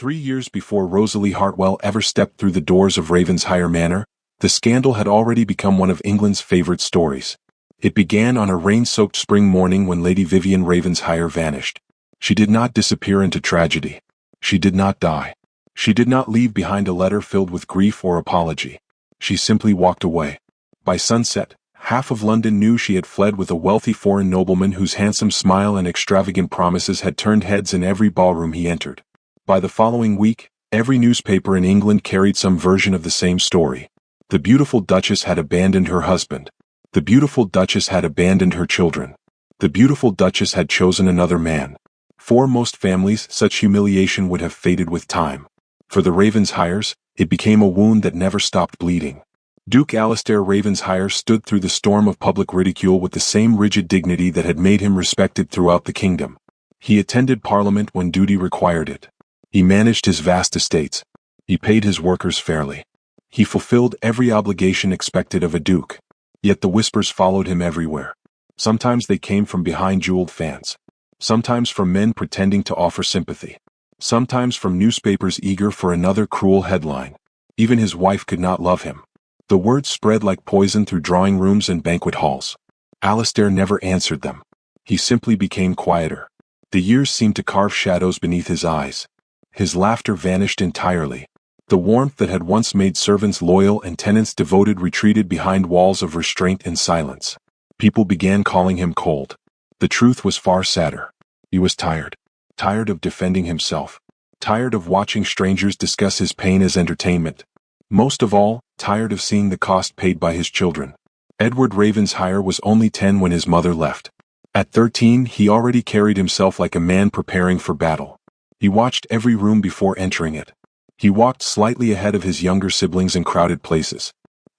3 years before Rosalie Hartwell ever stepped through the doors of Ravenshire Manor, the scandal had already become one of England's favorite stories. It began on a rain-soaked spring morning when Lady Vivian Ravenshire vanished. She did not disappear into tragedy. She did not die. She did not leave behind a letter filled with grief or apology. She simply walked away. By sunset, half of London knew she had fled with a wealthy foreign nobleman whose handsome smile and extravagant promises had turned heads in every ballroom he entered. By the following week, every newspaper in England carried some version of the same story. The beautiful Duchess had abandoned her husband. The beautiful Duchess had abandoned her children. The beautiful Duchess had chosen another man. For most families, such humiliation would have faded with time. For the Ravenshire's, it became a wound that never stopped bleeding. Duke Alastair Ravensshire stood through the storm of public ridicule with the same rigid dignity that had made him respected throughout the kingdom. He attended Parliament when duty required it. He managed his vast estates. He paid his workers fairly. He fulfilled every obligation expected of a duke. Yet the whispers followed him everywhere. Sometimes they came from behind jeweled fans. Sometimes from men pretending to offer sympathy. Sometimes from newspapers eager for another cruel headline. Even his wife could not love him. The words spread like poison through drawing rooms and banquet halls. Alastair never answered them. He simply became quieter. The years seemed to carve shadows beneath his eyes. His laughter vanished entirely. The warmth that had once made servants loyal and tenants devoted retreated behind walls of restraint and silence. People began calling him cold. The truth was far sadder. He was tired. Tired of defending himself. Tired of watching strangers discuss his pain as entertainment. Most of all, tired of seeing the cost paid by his children. Edward Ravensshire was only 10 when his mother left. At 13, he already carried himself like a man preparing for battle. He watched every room before entering it. He walked slightly ahead of his younger siblings in crowded places.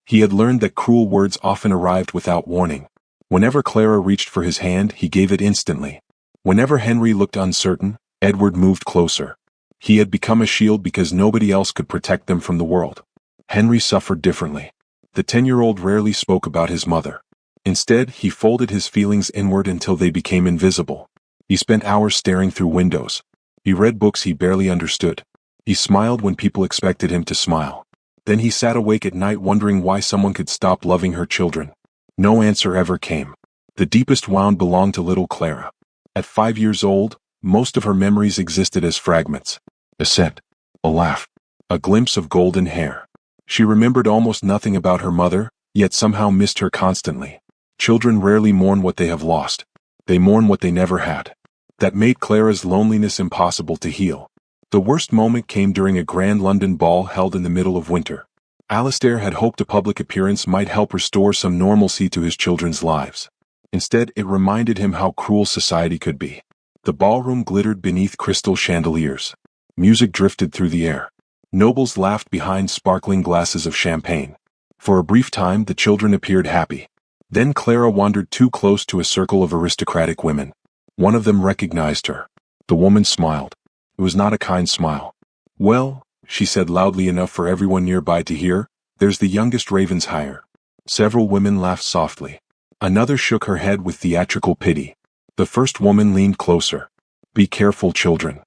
He had learned that cruel words often arrived without warning. Whenever Clara reached for his hand, he gave it instantly. Whenever Henry looked uncertain, Edward moved closer. He had become a shield because nobody else could protect them from the world. Henry suffered differently. The 10-year-old rarely spoke about his mother. Instead, he folded his feelings inward until they became invisible. He spent hours staring through windows. He read books he barely understood. He smiled when people expected him to smile. Then he sat awake at night wondering why someone could stop loving her children. No answer ever came. The deepest wound belonged to little Clara. At 5 years old, most of her memories existed as fragments. A scent, a laugh, a glimpse of golden hair. She remembered almost nothing about her mother, yet somehow missed her constantly. Children rarely mourn what they have lost. They mourn what they never had. That made Clara's loneliness impossible to heal. The worst moment came during a grand London ball held in the middle of winter. Alastair had hoped a public appearance might help restore some normalcy to his children's lives. Instead, it reminded him how cruel society could be. The ballroom glittered beneath crystal chandeliers. Music drifted through the air. Nobles laughed behind sparkling glasses of champagne. For a brief time, the children appeared happy. Then Clara wandered too close to a circle of aristocratic women. One of them recognized her. The woman smiled. It was not a kind smile. "Well," she said loudly enough for everyone nearby to hear, "there's the youngest Ravensshire." Several women laughed softly. Another shook her head with theatrical pity. The first woman leaned closer. "Be careful, children."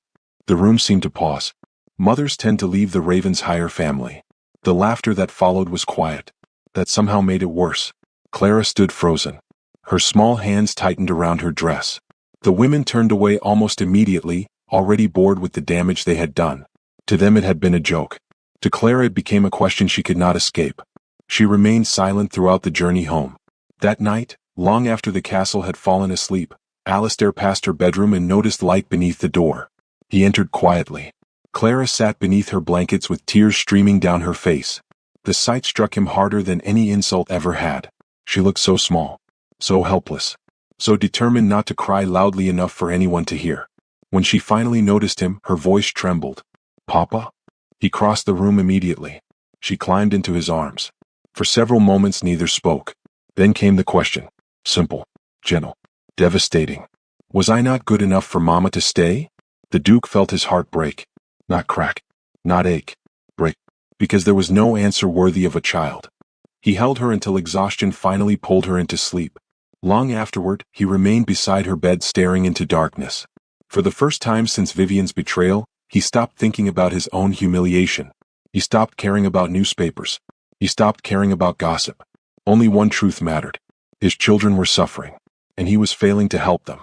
The room seemed to pause. Mothers tend to leave the Ravensshire family. The laughter that followed was quiet. That somehow made it worse. Clara stood frozen. Her small hands tightened around her dress. The women turned away almost immediately, already bored with the damage they had done. To them it had been a joke. To Clara it became a question she could not escape. She remained silent throughout the journey home. That night, long after the castle had fallen asleep, Alastair passed her bedroom and noticed light beneath the door. He entered quietly. Clara sat beneath her blankets with tears streaming down her face. The sight struck him harder than any insult ever had. She looked so small, so helpless, so determined not to cry loudly enough for anyone to hear. When she finally noticed him, her voice trembled. "Papa?" He crossed the room immediately. She climbed into his arms. For several moments neither spoke. Then came the question. Simple, gentle, devastating. "Was I not good enough for Mama to stay?" The Duke felt his heart break. Not crack. Not ache. Break. Because there was no answer worthy of a child. He held her until exhaustion finally pulled her into sleep. Long afterward, he remained beside her bed staring into darkness. For the first time since Vivian's betrayal, He stopped thinking about his own humiliation. He stopped caring about newspapers. He stopped caring about gossip. Only one truth mattered. His children were suffering, and he was failing to help them.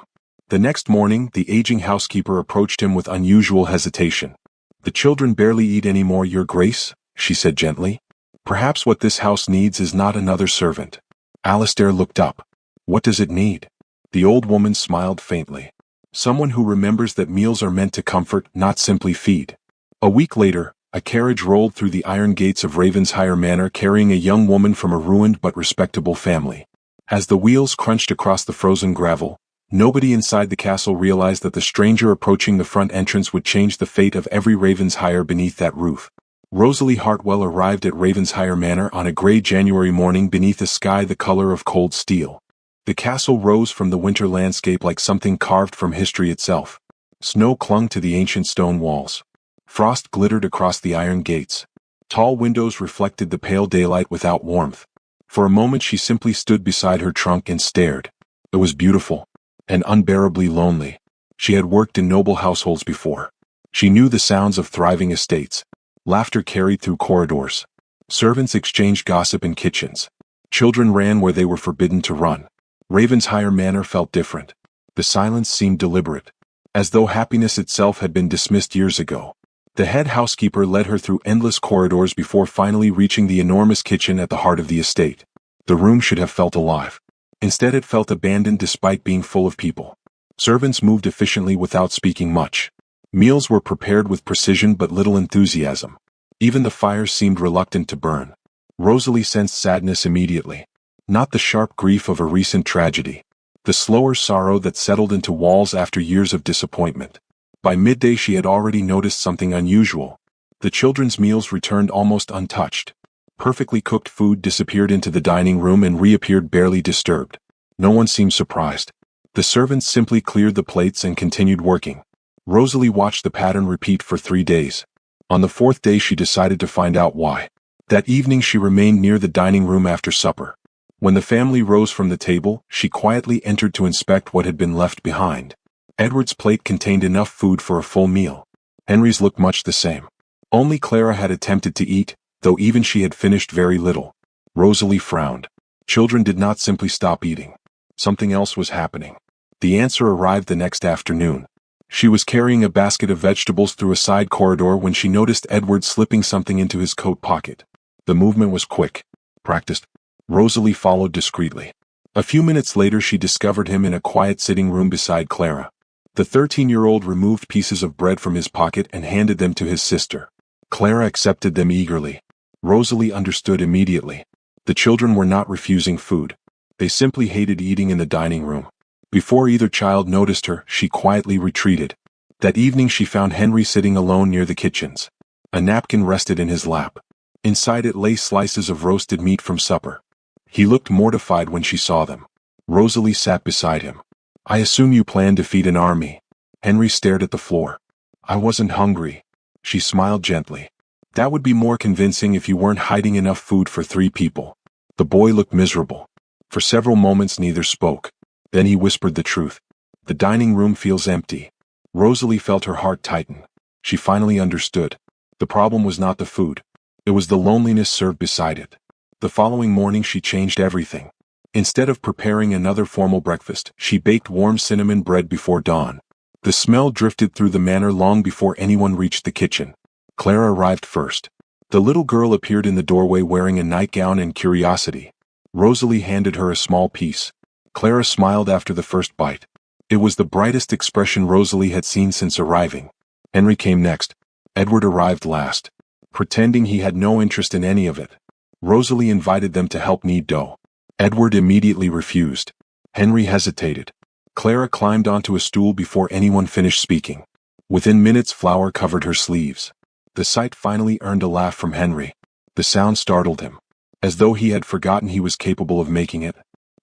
The next morning, the aging housekeeper approached him with unusual hesitation. "The children barely eat anymore, Your Grace," she said gently. "Perhaps what this house needs is not another servant." Alistair looked up. "What does it need?" The old woman smiled faintly. "Someone who remembers that meals are meant to comfort, not simply feed." A week later, a carriage rolled through the iron gates of Ravensheir Manor carrying a young woman from a ruined but respectable family. As the wheels crunched across the frozen gravel, nobody inside the castle realized that the stranger approaching the front entrance would change the fate of every Ravensheir beneath that roof. Rosalie Hartwell arrived at Ravensheir Manor on a gray January morning beneath a sky the color of cold steel. The castle rose from the winter landscape like something carved from history itself. Snow clung to the ancient stone walls. Frost glittered across the iron gates. Tall windows reflected the pale daylight without warmth. For a moment she simply stood beside her trunk and stared. It was beautiful, and unbearably lonely. She had worked in noble households before. She knew the sounds of thriving estates. Laughter carried through corridors. Servants exchanged gossip in kitchens. Children ran where they were forbidden to run. Ravensheir Manor felt different. The silence seemed deliberate, as though happiness itself had been dismissed years ago. The head housekeeper led her through endless corridors before finally reaching the enormous kitchen at the heart of the estate. The room should have felt alive. Instead it felt abandoned despite being full of people. Servants moved efficiently without speaking much. Meals were prepared with precision but little enthusiasm. Even the fires seemed reluctant to burn. Rosalie sensed sadness immediately. Not the sharp grief of a recent tragedy. The slower sorrow that settled into walls after years of disappointment. By midday she had already noticed something unusual. The children's meals returned almost untouched. Perfectly cooked food disappeared into the dining room and reappeared barely disturbed. No one seemed surprised. The servants simply cleared the plates and continued working. Rosalie watched the pattern repeat for 3 days. On the 4th day she decided to find out why. That evening she remained near the dining room after supper. When the family rose from the table, she quietly entered to inspect what had been left behind. Edward's plate contained enough food for a full meal. Henry's looked much the same. Only Clara had attempted to eat, though even she had finished very little. Rosalie frowned. Children did not simply stop eating. Something else was happening. The answer arrived the next afternoon. She was carrying a basket of vegetables through a side corridor when she noticed Edward slipping something into his coat pocket. The movement was quick, practiced. Rosalie followed discreetly. A few minutes later she discovered him in a quiet sitting room beside Clara. The 13-year-old removed pieces of bread from his pocket and handed them to his sister. Clara accepted them eagerly. Rosalie understood immediately. The children were not refusing food. They simply hated eating in the dining room. Before either child noticed her, she quietly retreated. That evening she found Henry sitting alone near the kitchens. A napkin rested in his lap. Inside it lay slices of roasted meat from supper. He looked mortified when she saw them. Rosalie sat beside him. "I assume you plan to feed an army." Henry stared at the floor. "I wasn't hungry." She smiled gently. "That would be more convincing if you weren't hiding enough food for 3 people. The boy looked miserable. For several moments neither spoke. Then he whispered the truth. "The dining room feels empty." Rosalie felt her heart tighten. She finally understood. The problem was not the food. It was the loneliness served beside it. The following morning she changed everything. Instead of preparing another formal breakfast, she baked warm cinnamon bread before dawn. The smell drifted through the manor long before anyone reached the kitchen. Clara arrived first. The little girl appeared in the doorway wearing a nightgown and curiosity. Rosalie handed her a small piece. Clara smiled after the first bite. It was the brightest expression Rosalie had seen since arriving. Henry came next. Edward arrived last. Pretending he had no interest in any of it, Rosalie invited them to help knead dough. Edward immediately refused. Henry hesitated. Clara climbed onto a stool before anyone finished speaking. Within minutes flour covered her sleeves. The sight finally earned a laugh from Henry. The sound startled him. As though he had forgotten he was capable of making it.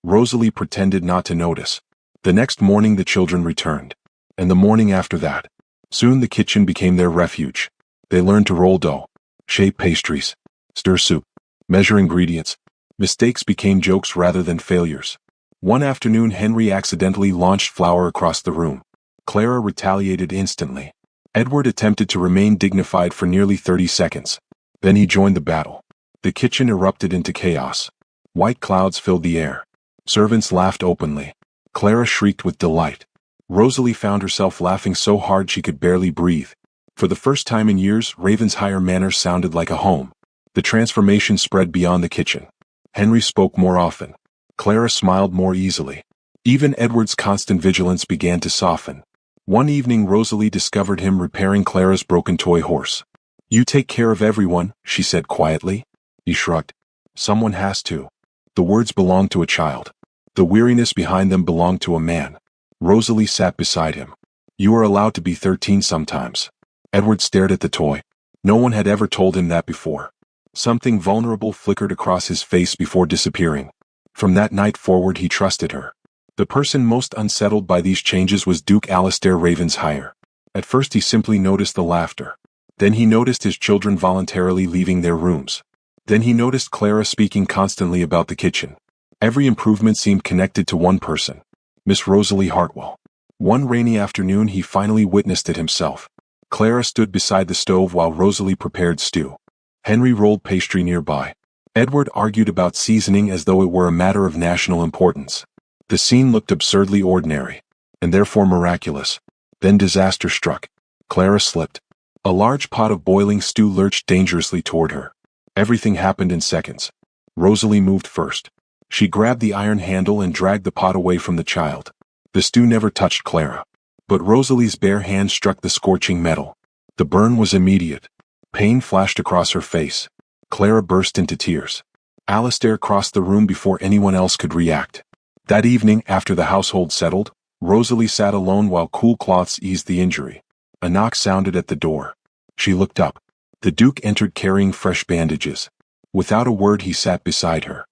Rosalie pretended not to notice. The next morning the children returned. And the morning after that. Soon the kitchen became their refuge. They learned to roll dough, shape pastries, stir soup, measure ingredients. Mistakes became jokes rather than failures. One afternoon Henry accidentally launched flour across the room. Clara retaliated instantly. Edward attempted to remain dignified for nearly 30 seconds. Then he joined the battle. The kitchen erupted into chaos. White clouds filled the air. Servants laughed openly. Clara shrieked with delight. Rosalie found herself laughing so hard she could barely breathe. For the first time in years, Ravensheir Manor sounded like a home. The transformation spread beyond the kitchen. Henry spoke more often. Clara smiled more easily. Even Edward's constant vigilance began to soften. One evening Rosalie discovered him repairing Clara's broken toy horse. "You take care of everyone," she said quietly. He shrugged. "Someone has to." The words belonged to a child. The weariness behind them belonged to a man. Rosalie sat beside him. "You are allowed to be 13 sometimes." Edward stared at the toy. No one had ever told him that before. Something vulnerable flickered across his face before disappearing. From that night forward he trusted her. The person most unsettled by these changes was Duke Alastair Ravensheir. At first he simply noticed the laughter. Then he noticed his children voluntarily leaving their rooms. Then he noticed Clara speaking constantly about the kitchen. Every improvement seemed connected to one person. Miss Rosalie Hartwell. One rainy afternoon he finally witnessed it himself. Clara stood beside the stove while Rosalie prepared stew. Henry rolled pastry nearby. Edward argued about seasoning as though it were a matter of national importance. The scene looked absurdly ordinary, and therefore miraculous. Then disaster struck. Clara slipped. A large pot of boiling stew lurched dangerously toward her. Everything happened in seconds. Rosalie moved first. She grabbed the iron handle and dragged the pot away from the child. The stew never touched Clara. But Rosalie's bare hand struck the scorching metal. The burn was immediate. Pain flashed across her face. Clara burst into tears. Alastair crossed the room before anyone else could react. That evening, after the household settled, Rosalie sat alone while cool cloths eased the injury. A knock sounded at the door. She looked up. The Duke entered carrying fresh bandages. Without a word he sat beside her.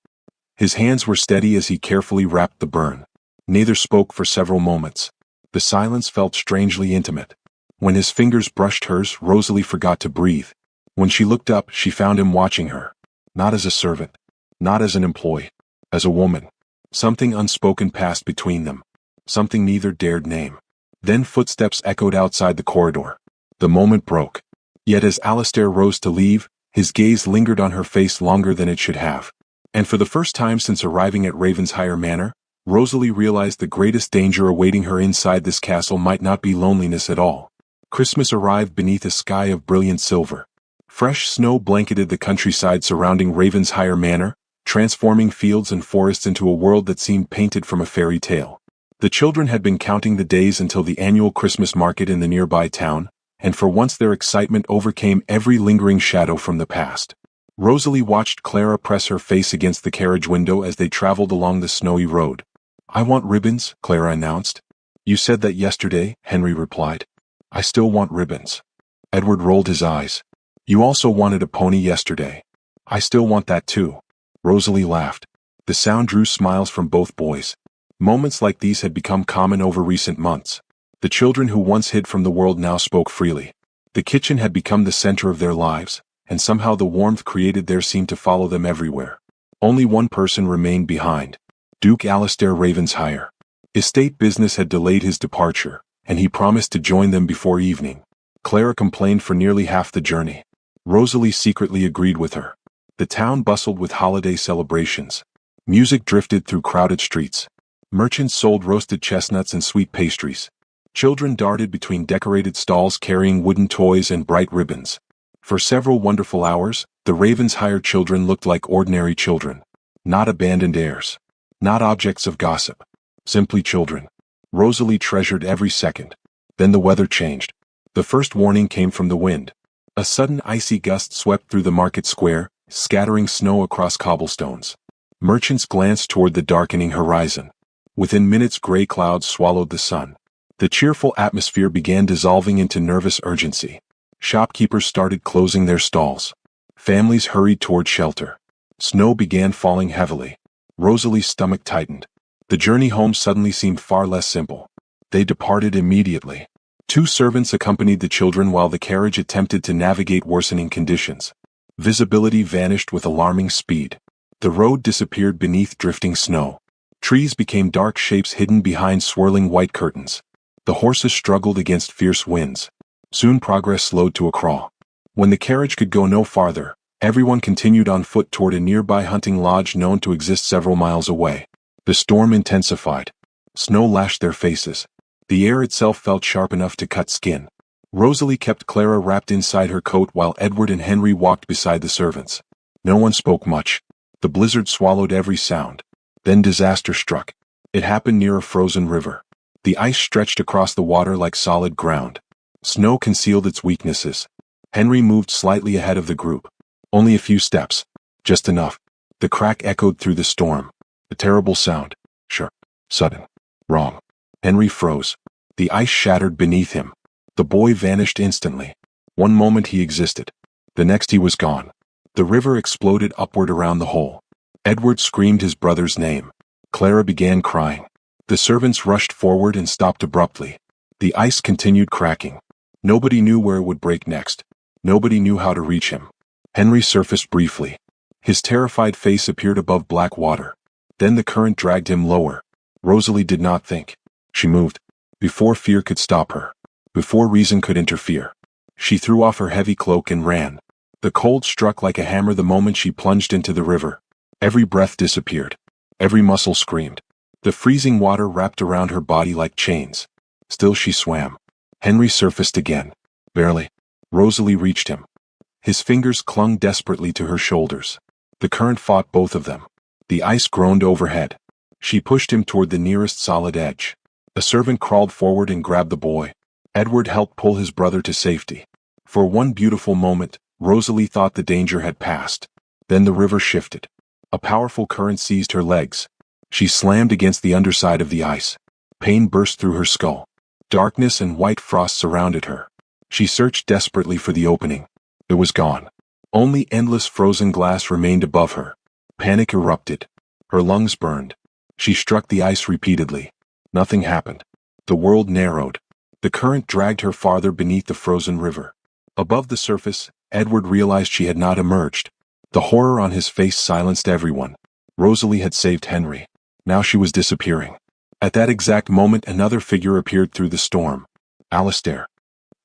His hands were steady as he carefully wrapped the burn. Neither spoke for several moments. The silence felt strangely intimate. When his fingers brushed hers, Rosalie forgot to breathe. When she looked up, she found him watching her. Not as a servant. Not as an employee. As a woman. Something unspoken passed between them. Something neither dared name. Then footsteps echoed outside the corridor. The moment broke. Yet as Alastair rose to leave, his gaze lingered on her face longer than it should have. And for the first time since arriving at Ravensheir Manor, Rosalie realized the greatest danger awaiting her inside this castle might not be loneliness at all. Christmas arrived beneath a sky of brilliant silver. Fresh snow blanketed the countryside surrounding Ravensheir Manor, transforming fields and forests into a world that seemed painted from a fairy tale. The children had been counting the days until the annual Christmas market in the nearby town, and for once their excitement overcame every lingering shadow from the past. Rosalie watched Clara press her face against the carriage window as they traveled along the snowy road. "I want ribbons," Clara announced. "You said that yesterday," Henry replied. "I still want ribbons." Edward rolled his eyes. "You also wanted a pony yesterday." "I still want that too." Rosalie laughed. The sound drew smiles from both boys. Moments like these had become common over recent months. The children who once hid from the world now spoke freely. The kitchen had become the center of their lives, and somehow the warmth created there seemed to follow them everywhere. Only one person remained behind. Duke Alastair Ravensheir. Estate business had delayed his departure, and he promised to join them before evening. Clara complained for nearly half the journey. Rosalie secretly agreed with her. The town bustled with holiday celebrations. Music drifted through crowded streets. Merchants sold roasted chestnuts and sweet pastries. Children darted between decorated stalls carrying wooden toys and bright ribbons. For several wonderful hours, the Ravensheir children looked like ordinary children. Not abandoned heirs. Not objects of gossip. Simply children. Rosalie treasured every second. Then the weather changed. The first warning came from the wind. A sudden icy gust swept through the market square, scattering snow across cobblestones. Merchants glanced toward the darkening horizon. Within minutes gray clouds swallowed the sun. The cheerful atmosphere began dissolving into nervous urgency. Shopkeepers started closing their stalls. Families hurried toward shelter. Snow began falling heavily. Rosalie's stomach tightened. The journey home suddenly seemed far less simple. They departed immediately. 2 servants accompanied the children while the carriage attempted to navigate worsening conditions. Visibility vanished with alarming speed. The road disappeared beneath drifting snow. Trees became dark shapes hidden behind swirling white curtains. The horses struggled against fierce winds. Soon progress slowed to a crawl. When the carriage could go no farther, everyone continued on foot toward a nearby hunting lodge known to exist several miles away. The storm intensified. Snow lashed their faces. The air itself felt sharp enough to cut skin. Rosalie kept Clara wrapped inside her coat while Edward and Henry walked beside the servants. No one spoke much. The blizzard swallowed every sound. Then disaster struck. It happened near a frozen river. The ice stretched across the water like solid ground. Snow concealed its weaknesses. Henry moved slightly ahead of the group. Only a few steps. Just enough. The crack echoed through the storm. A terrible sound. Sharp. Sudden. Wrong. Henry froze. The ice shattered beneath him. The boy vanished instantly. One moment he existed. The next he was gone. The river exploded upward around the hole. Edward screamed his brother's name. Clara began crying. The servants rushed forward and stopped abruptly. The ice continued cracking. Nobody knew where it would break next. Nobody knew how to reach him. Henry surfaced briefly. His terrified face appeared above black water. Then the current dragged him lower. Rosalie did not think. She moved. Before fear could stop her. Before reason could interfere. She threw off her heavy cloak and ran. The cold struck like a hammer the moment she plunged into the river. Every breath disappeared. Every muscle screamed. The freezing water wrapped around her body like chains. Still she swam. Henry surfaced again. Barely. Rosalie reached him. His fingers clung desperately to her shoulders. The current fought both of them. The ice groaned overhead. She pushed him toward the nearest solid edge. A servant crawled forward and grabbed the boy. Edward helped pull his brother to safety. For one beautiful moment, Rosalie thought the danger had passed. Then the river shifted. A powerful current seized her legs. She slammed against the underside of the ice. Pain burst through her skull. Darkness and white frost surrounded her. She searched desperately for the opening. It was gone. Only endless frozen glass remained above her. Panic erupted. Her lungs burned. She struck the ice repeatedly. Nothing happened. The world narrowed. The current dragged her farther beneath the frozen river. Above the surface, Edward realized she had not emerged. The horror on his face silenced everyone. Rosalie had saved Henry. Now she was disappearing. At that exact moment another figure appeared through the storm. Alistair.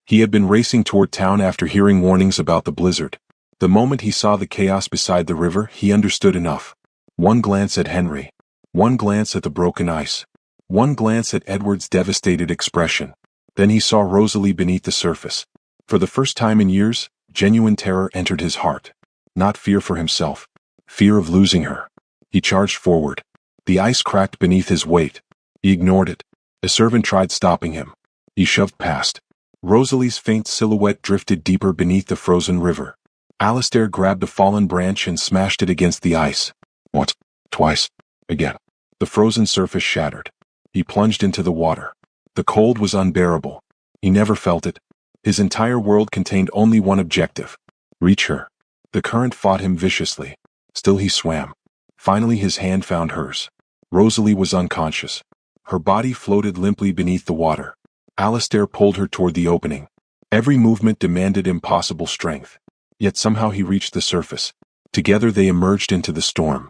He had been racing toward town after hearing warnings about the blizzard. The moment he saw the chaos beside the river, he understood enough. One glance at Henry. One glance at the broken ice. One glance at Edward's devastated expression. Then he saw Rosalie beneath the surface. For the first time in years, genuine terror entered his heart. Not fear for himself. Fear of losing her. He charged forward. The ice cracked beneath his weight. He ignored it. A servant tried stopping him. He shoved past. Rosalie's faint silhouette drifted deeper beneath the frozen river. Alistair grabbed a fallen branch and smashed it against the ice. Once, twice, again. The frozen surface shattered. He plunged into the water. The cold was unbearable. He never felt it. His entire world contained only one objective. Reach her. The current fought him viciously. Still he swam. Finally his hand found hers. Rosalie was unconscious. Her body floated limply beneath the water. Alistair pulled her toward the opening. Every movement demanded impossible strength. Yet somehow he reached the surface. Together they emerged into the storm.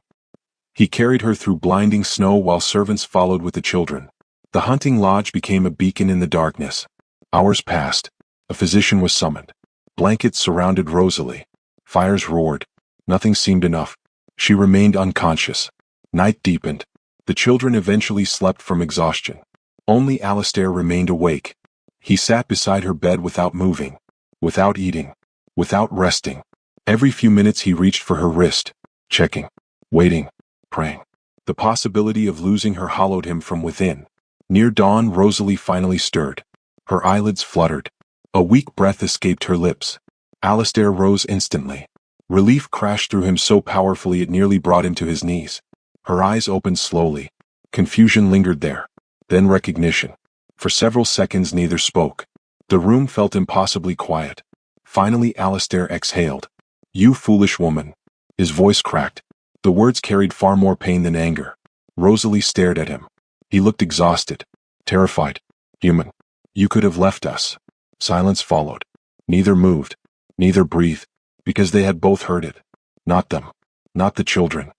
He carried her through blinding snow while servants followed with the children. The hunting lodge became a beacon in the darkness. Hours passed. A physician was summoned. Blankets surrounded Rosalie. Fires roared. Nothing seemed enough. She remained unconscious. Night deepened. The children eventually slept from exhaustion. Only Alistair remained awake. He sat beside her bed without moving, without eating, without resting. Every few minutes he reached for her wrist, checking, waiting, praying. The possibility of losing her hollowed him from within. Near dawn, Rosalie finally stirred. Her eyelids fluttered. A weak breath escaped her lips. Alistair rose instantly. Relief crashed through him so powerfully it nearly brought him to his knees. Her eyes opened slowly. Confusion lingered there. Then recognition. For several seconds neither spoke. The room felt impossibly quiet. Finally Alistair exhaled. "You foolish woman." His voice cracked. The words carried far more pain than anger. Rosalie stared at him. He looked exhausted, terrified. "Human. You could have left us." Silence followed. Neither moved. Neither breathed. Because they had both heard it. Not them. Not the children.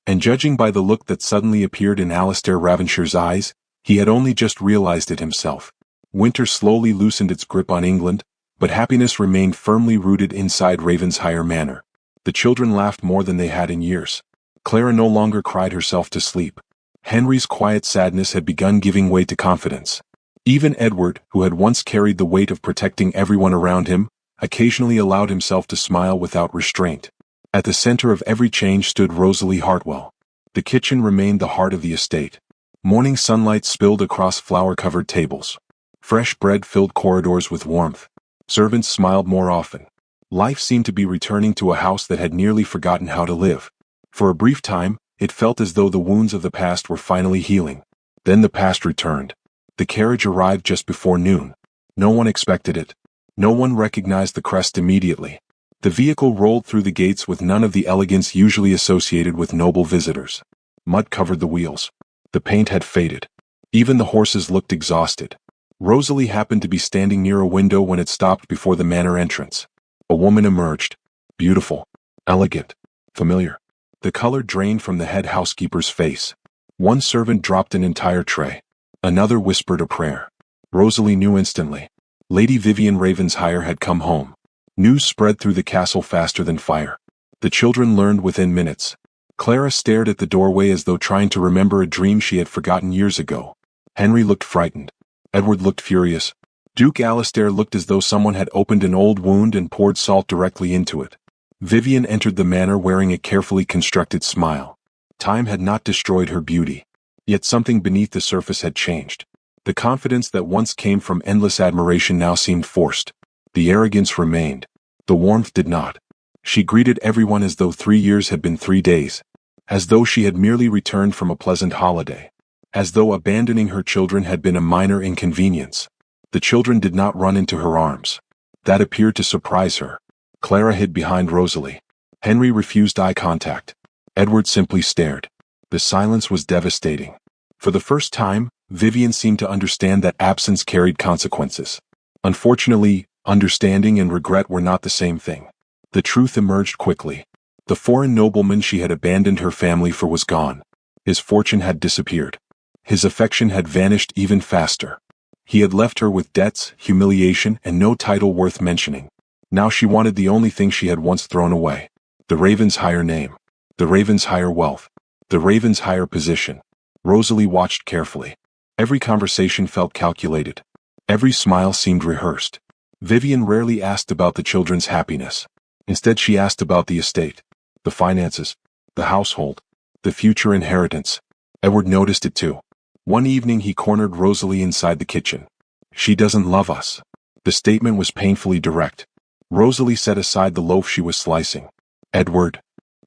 And judging by the look that suddenly appeared in Alistair Ravenshire's eyes, he had only just realized it himself. Winter slowly loosened its grip on England, but happiness remained firmly rooted inside Ravensheir Manor. The children laughed more than they had in years. Clara no longer cried herself to sleep. Henry's quiet sadness had begun giving way to confidence. Even Edward, who had once carried the weight of protecting everyone around him, occasionally allowed himself to smile without restraint. At the center of every change stood Rosalie Hartwell. The kitchen remained the heart of the estate. Morning sunlight spilled across flower-covered tables. Fresh bread filled corridors with warmth. Servants smiled more often. Life seemed to be returning to a house that had nearly forgotten how to live. For a brief time, it felt as though the wounds of the past were finally healing. Then the past returned. The carriage arrived just before noon. No one expected it. No one recognized the crest immediately. The vehicle rolled through the gates with none of the elegance usually associated with noble visitors. Mud covered the wheels. The paint had faded. Even the horses looked exhausted. Rosalie happened to be standing near a window when it stopped before the manor entrance. A woman emerged. Beautiful, elegant, familiar. The color drained from the head housekeeper's face. One servant dropped an entire tray. Another whispered a prayer. Rosalie knew instantly. Lady Vivian Ravensheir had come home. News spread through the castle faster than fire. The children learned within minutes. Clara stared at the doorway as though trying to remember a dream she had forgotten years ago. Henry looked frightened. Edward looked furious. Duke Alastair looked as though someone had opened an old wound and poured salt directly into it. Vivian entered the manor wearing a carefully constructed smile. Time had not destroyed her beauty. Yet something beneath the surface had changed. The confidence that once came from endless admiration now seemed forced. The arrogance remained. The warmth did not. She greeted everyone as though 3 years had been 3 days. As though she had merely returned from a pleasant holiday. As though abandoning her children had been a minor inconvenience. The children did not run into her arms. That appeared to surprise her. Clara hid behind Rosalie. Henry refused eye contact. Edward simply stared. The silence was devastating. For the first time, Vivian seemed to understand that absence carried consequences. Unfortunately, understanding and regret were not the same thing. The truth emerged quickly. The foreign nobleman she had abandoned her family for was gone. His fortune had disappeared. His affection had vanished even faster. He had left her with debts, humiliation, and no title worth mentioning. Now she wanted the only thing she had once thrown away. The Ravensheir name. The Ravensheir wealth. The Ravensheir position. Rosalie watched carefully. Every conversation felt calculated. Every smile seemed rehearsed. Vivian rarely asked about the children's happiness. Instead she asked about the estate, the finances, the household, the future inheritance. Edward noticed it too. One evening he cornered Rosalie inside the kitchen. "She doesn't love us." The statement was painfully direct. Rosalie set aside the loaf she was slicing. "Edward."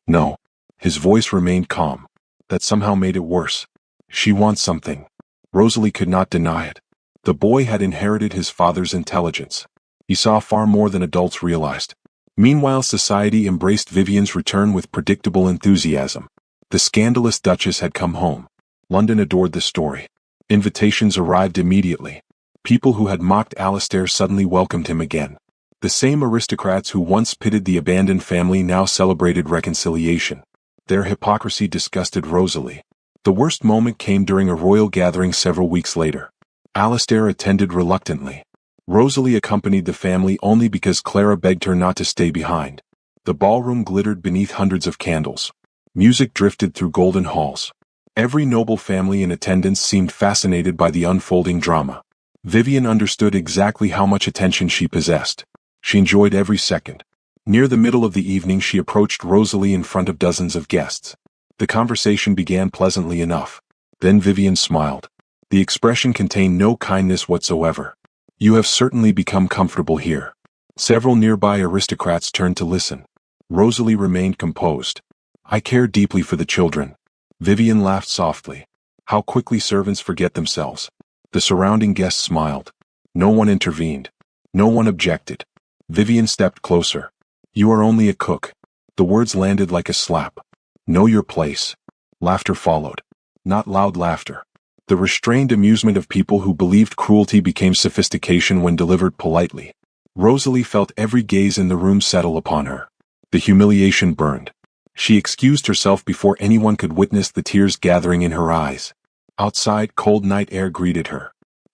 "No." His voice remained calm. That somehow made it worse. "She wants something." Rosalie could not deny it. The boy had inherited his father's intelligence. He saw far more than adults realized. Meanwhile, society embraced Vivian's return with predictable enthusiasm. The scandalous Duchess had come home. London adored the story. Invitations arrived immediately. People who had mocked Alastair suddenly welcomed him again. The same aristocrats who once pitted the abandoned family now celebrated reconciliation. Their hypocrisy disgusted Rosalie. The worst moment came during a royal gathering several weeks later. Alastair attended reluctantly. Rosalie accompanied the family only because Clara begged her not to stay behind. The ballroom glittered beneath hundreds of candles. Music drifted through golden halls. Every noble family in attendance seemed fascinated by the unfolding drama. Vivian understood exactly how much attention she possessed. She enjoyed every second. Near the middle of the evening she approached Rosalie in front of dozens of guests. The conversation began pleasantly enough. Then Vivian smiled. The expression contained no kindness whatsoever. "You have certainly become comfortable here." Several nearby aristocrats turned to listen. Rosalie remained composed. "I care deeply for the children." Vivian laughed softly. How quickly servants forget themselves. The surrounding guests smiled. No one intervened. No one objected. Vivian stepped closer. "You are only a cook." The words landed like a slap. "Know your place." Laughter followed. Not loud laughter. The restrained amusement of people who believed cruelty became sophistication when delivered politely. Rosalie felt every gaze in the room settle upon her. The humiliation burned. She excused herself before anyone could witness the tears gathering in her eyes. Outside, cold night air greeted her.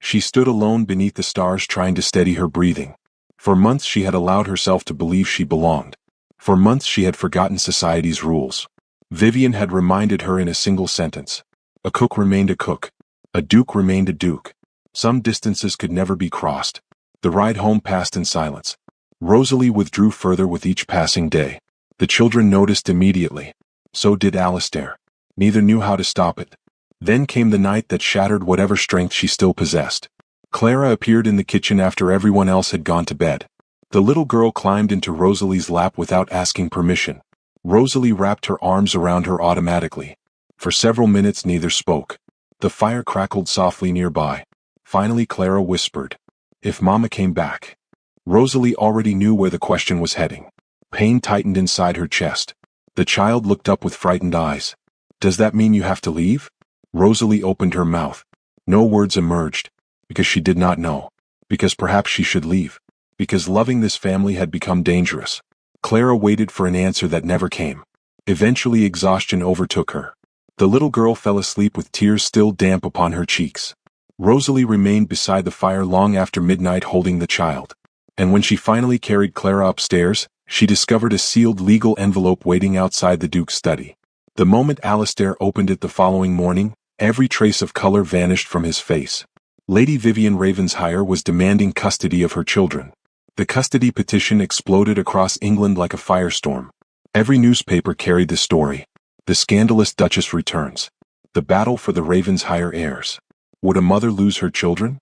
She stood alone beneath the stars trying to steady her breathing. For months she had allowed herself to believe she belonged. For months she had forgotten society's rules. Vivian had reminded her in a single sentence. A cook remained a cook. A duke remained a duke. Some distances could never be crossed. The ride home passed in silence. Rosalie withdrew further with each passing day. The children noticed immediately. So did Alistair. Neither knew how to stop it. Then came the night that shattered whatever strength she still possessed. Clara appeared in the kitchen after everyone else had gone to bed. The little girl climbed into Rosalie's lap without asking permission. Rosalie wrapped her arms around her automatically. For several minutes neither spoke. The fire crackled softly nearby. Finally Clara whispered, "If Mama came back." Rosalie already knew where the question was heading. Pain tightened inside her chest. The child looked up with frightened eyes. "Does that mean you have to leave?" Rosalie opened her mouth. No words emerged. Because she did not know. Because perhaps she should leave. Because loving this family had become dangerous. Clara waited for an answer that never came. Eventually exhaustion overtook her. The little girl fell asleep with tears still damp upon her cheeks. Rosalie remained beside the fire long after midnight holding the child. And when she finally carried Clara upstairs, she discovered a sealed legal envelope waiting outside the Duke's study. The moment Alistair opened it the following morning, every trace of color vanished from his face. Lady Vivian Ravensheir was demanding custody of her children. The custody petition exploded across England like a firestorm. Every newspaper carried the story. The scandalous Duchess returns. The battle for the Ravensheir heirs. Would a mother lose her children?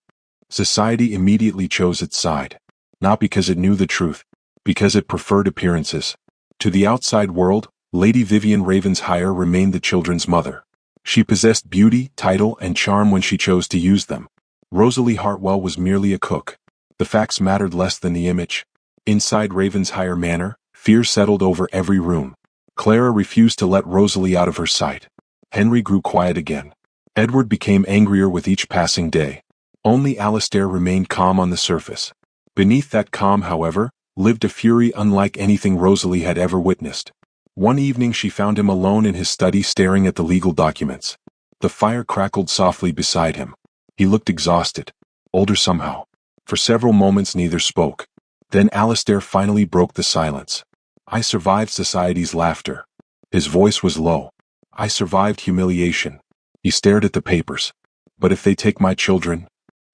Society immediately chose its side. Not because it knew the truth, because it preferred appearances. To the outside world, Lady Vivian Ravensheir remained the children's mother. She possessed beauty, title, and charm when she chose to use them. Rosalie Hartwell was merely a cook. The facts mattered less than the image. Inside Ravensheir Manor, fear settled over every room. Clara refused to let Rosalie out of her sight. Henry grew quiet again. Edward became angrier with each passing day. Only Alistair remained calm on the surface. Beneath that calm, however, lived a fury unlike anything Rosalie had ever witnessed. One evening she found him alone in his study staring at the legal documents. The fire crackled softly beside him. He looked exhausted, older somehow. For several moments neither spoke. Then Alistair finally broke the silence. "I survived society's laughter." His voice was low. "I survived humiliation." He stared at the papers. "But if they take my children?"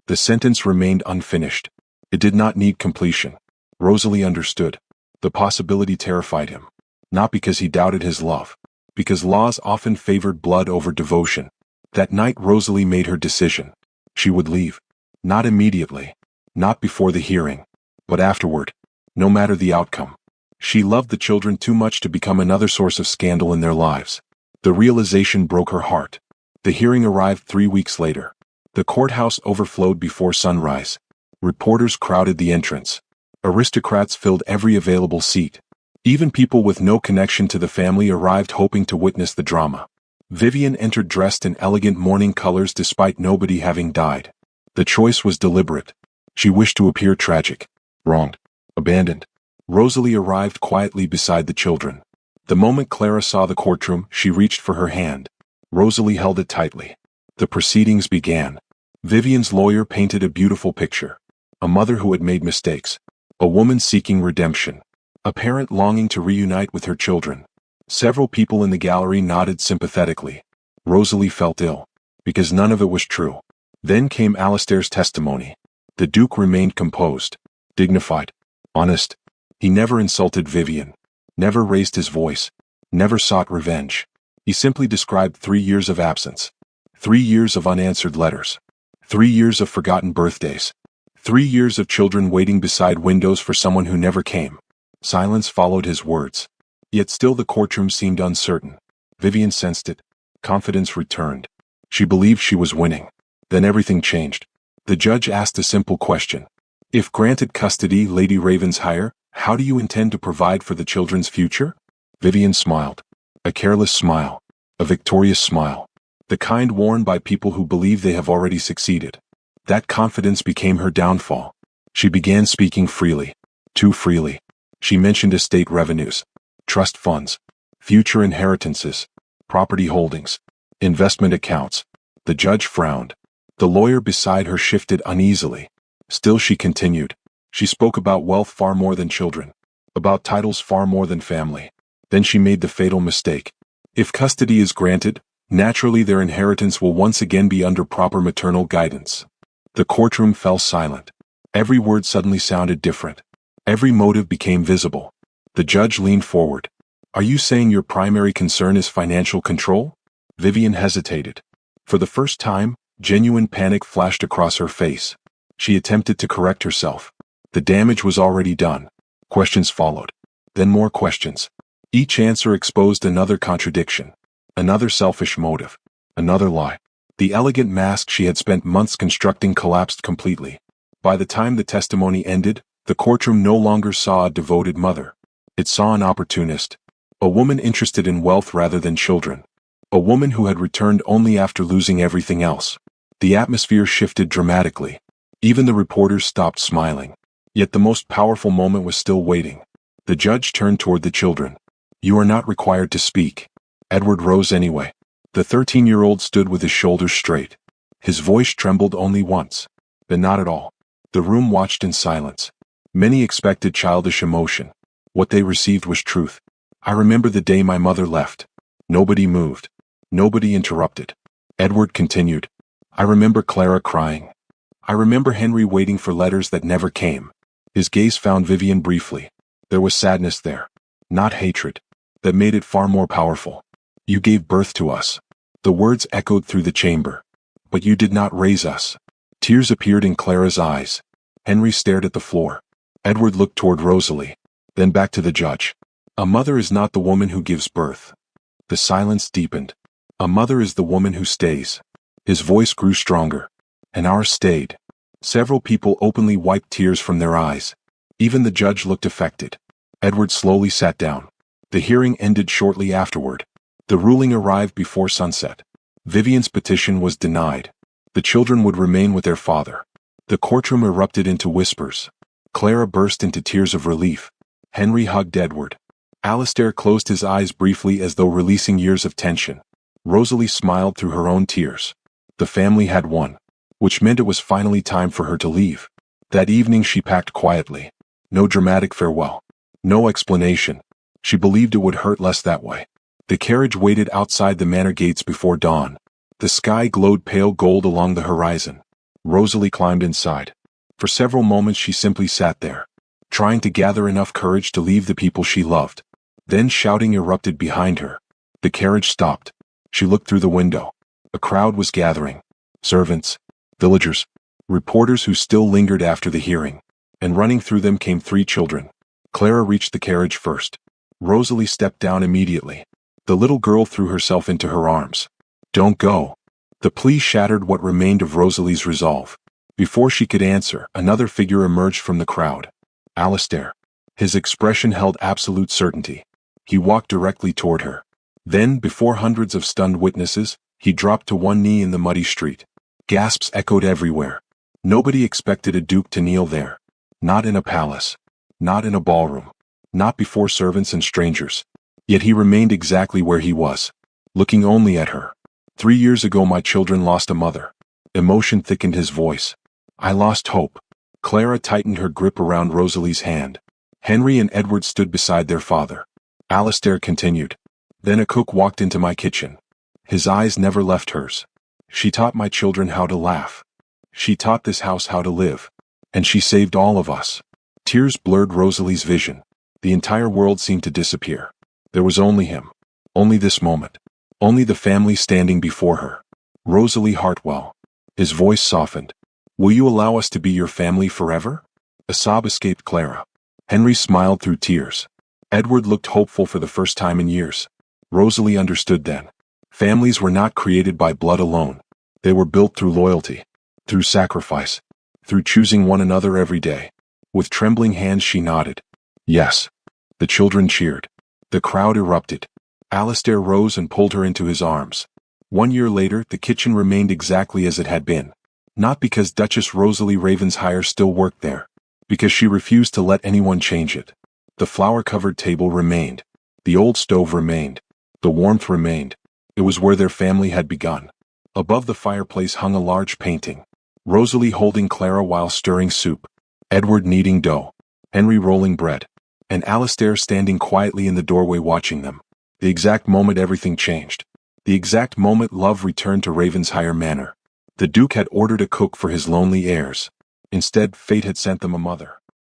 The sentence remained unfinished. It did not need completion. Rosalie understood. The possibility terrified him. Not because he doubted his love. Because laws often favored blood over devotion. That night Rosalie made her decision. She would leave. Not immediately. Not before the hearing. But afterward. No matter the outcome. She loved the children too much to become another source of scandal in their lives. The realization broke her heart. The hearing arrived 3 weeks later. The courthouse overflowed before sunrise. Reporters crowded the entrance. Aristocrats filled every available seat. Even people with no connection to the family arrived hoping to witness the drama. Vivian entered dressed in elegant mourning colors despite nobody having died. The choice was deliberate. She wished to appear tragic, wronged, abandoned. Rosalie arrived quietly beside the children. The moment Clara saw the courtroom, she reached for her hand. Rosalie held it tightly. The proceedings began. Vivian's lawyer painted a beautiful picture. A mother who had made mistakes. A woman seeking redemption. A parent longing to reunite with her children. Several people in the gallery nodded sympathetically. Rosalie felt ill. Because none of it was true. Then came Alistair's testimony. The Duke remained composed. Dignified. Honest. He never insulted Vivian. Never raised his voice. Never sought revenge. He simply described 3 years of absence. 3 years of unanswered letters. 3 years of forgotten birthdays. 3 years of children waiting beside windows for someone who never came. Silence followed his words. Yet still the courtroom seemed uncertain. Vivian sensed it. Confidence returned. She believed she was winning. Then everything changed. The judge asked a simple question. If granted custody, Lady Ravensheir, how do you intend to provide for the children's future? Vivian smiled. A careless smile. A victorious smile. The kind worn by people who believe they have already succeeded. That confidence became her downfall. She began speaking freely. Too freely. She mentioned estate revenues. Trust funds. Future inheritances. Property holdings. Investment accounts. The judge frowned. The lawyer beside her shifted uneasily. Still she continued. She spoke about wealth far more than children, about titles far more than family. Then she made the fatal mistake. If custody is granted, naturally their inheritance will once again be under proper maternal guidance. The courtroom fell silent. Every word suddenly sounded different. Every motive became visible. The judge leaned forward. Are you saying your primary concern is financial control? Vivian hesitated. For the first time, genuine panic flashed across her face. She attempted to correct herself. The damage was already done. Questions followed. Then more questions. Each answer exposed another contradiction. Another selfish motive. Another lie. The elegant mask she had spent months constructing collapsed completely. By the time the testimony ended, the courtroom no longer saw a devoted mother. It saw an opportunist. A woman interested in wealth rather than children. A woman who had returned only after losing everything else. The atmosphere shifted dramatically. Even the reporters stopped smiling. Yet the most powerful moment was still waiting. The judge turned toward the children. You are not required to speak. Edward rose anyway. The 13-year-old stood with his shoulders straight. His voice trembled only once. Then not at all. The room watched in silence. Many expected childish emotion. What they received was truth. I remember the day my mother left. Nobody moved. Nobody interrupted. Edward continued. I remember Clara crying. I remember Henry waiting for letters that never came. His gaze found Vivian briefly. There was sadness there. Not hatred. That made it far more powerful. You gave birth to us. The words echoed through the chamber. But you did not raise us. Tears appeared in Clara's eyes. Henry stared at the floor. Edward looked toward Rosalie. Then back to the judge. A mother is not the woman who gives birth. The silence deepened. A mother is the woman who stays. His voice grew stronger. And ours stayed. Several people openly wiped tears from their eyes. Even the judge looked affected. Edward slowly sat down. The hearing ended shortly afterward. The ruling arrived before sunset. Vivian's petition was denied. The children would remain with their father. The courtroom erupted into whispers. Clara burst into tears of relief. Henry hugged Edward. Alistair closed his eyes briefly as though releasing years of tension. Rosalie smiled through her own tears. The family had won. Which meant it was finally time for her to leave. That evening she packed quietly. No dramatic farewell. No explanation. She believed it would hurt less that way. The carriage waited outside the manor gates before dawn. The sky glowed pale gold along the horizon. Rosalie climbed inside. For several moments she simply sat there, trying to gather enough courage to leave the people she loved. Then shouting erupted behind her. The carriage stopped. She looked through the window. A crowd was gathering. Servants, villagers, reporters who still lingered after the hearing. And running through them came 3 children. Clara reached the carriage first. Rosalie stepped down immediately. The little girl threw herself into her arms. Don't go. The plea shattered what remained of Rosalie's resolve. Before she could answer, another figure emerged from the crowd. Alistair. His expression held absolute certainty. He walked directly toward her. Then, before hundreds of stunned witnesses, he dropped to one knee in the muddy street. Gasps echoed everywhere. Nobody expected a duke to kneel there. Not in a palace. Not in a ballroom. Not before servants and strangers. Yet he remained exactly where he was, looking only at her. 3 years ago my children lost a mother. Emotion thickened his voice. I lost hope. Clara tightened her grip around Rosalie's hand. Henry and Edward stood beside their father. Alistair continued. Then a cook walked into my kitchen. His eyes never left hers. She taught my children how to laugh. She taught this house how to live. And she saved all of us. Tears blurred Rosalie's vision. The entire world seemed to disappear. There was only him. Only this moment. Only the family standing before her. Rosalie Hartwell. His voice softened. Will you allow us to be your family forever? A sob escaped Clara. Henry smiled through tears. Edward looked hopeful for the first time in years. Rosalie understood then. Families were not created by blood alone. They were built through loyalty, through sacrifice, through choosing one another every day. With trembling hands she nodded. Yes. The children cheered. The crowd erupted. Alistair rose and pulled her into his arms. 1 year later, the kitchen remained exactly as it had been. Not because Duchess Rosalie Ravensheir still worked there. Because she refused to let anyone change it. The flower-covered table remained. The old stove remained. The warmth remained. It was where their family had begun. Above the fireplace hung a large painting. Rosalie holding Clara while stirring soup, Edward kneading dough, Henry rolling bread, and Alistair standing quietly in the doorway watching them. The exact moment everything changed. The exact moment love returned to Ravenshire Manor. The Duke had ordered a cook for his lonely heirs. Instead, fate had sent them a mother.